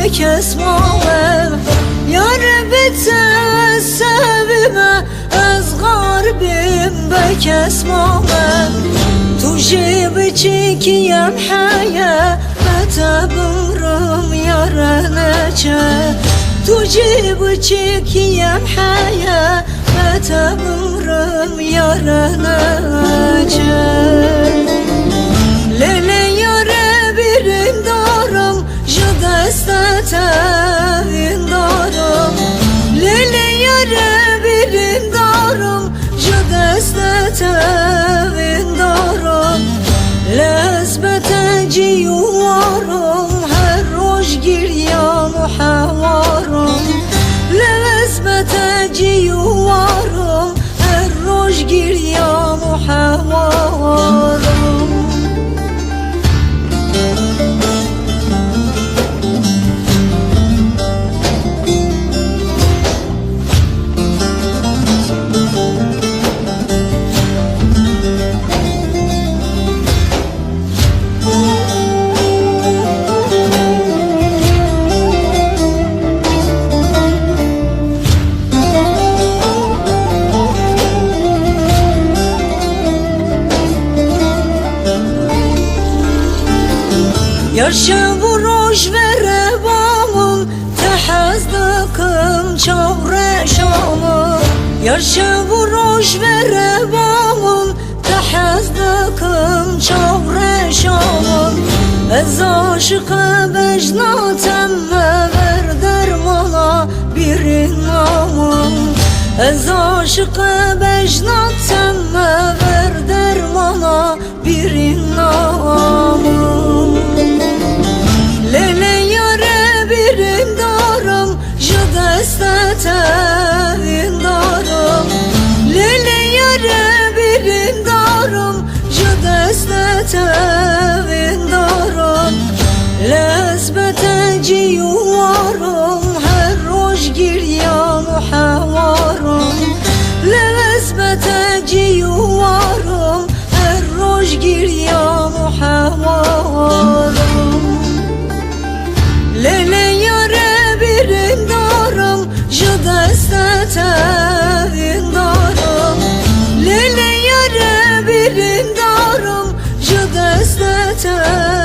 بکس مالم یار بیته سویمه از غربیم بکس مالم تو جیب چکیم حیا بتبرم یارنه چه تو جیب چکیم حیا بتبرم یارنه چه لیلی یاره بیرین دارم جدستت این دارم لیلی یاره بیرین دارم جدستت این دارم لازمت جیوارم هر روش گریم و حوارم لازمت جیوارم هر روش گریم و حوارم Yaşa vuruş vere bağım Tehazdıkım çavre şamım Yaşa vuruş vere bağım Tehazdıkım çavre şamım Ez aşıkı becnatem ver dermana bir namım Ez aşıkı becnatem ver dermana bir namım Lele yare birin darım Jadestete in darım Lele yare birin darım Jadestete in darım Lezbete ciyuvarım Her roş giryam havarım Lezbete ciyuvarım Her roş giryam havarım Lele yare birin darım Jadestete in darım Lele yare birin darım Jadestete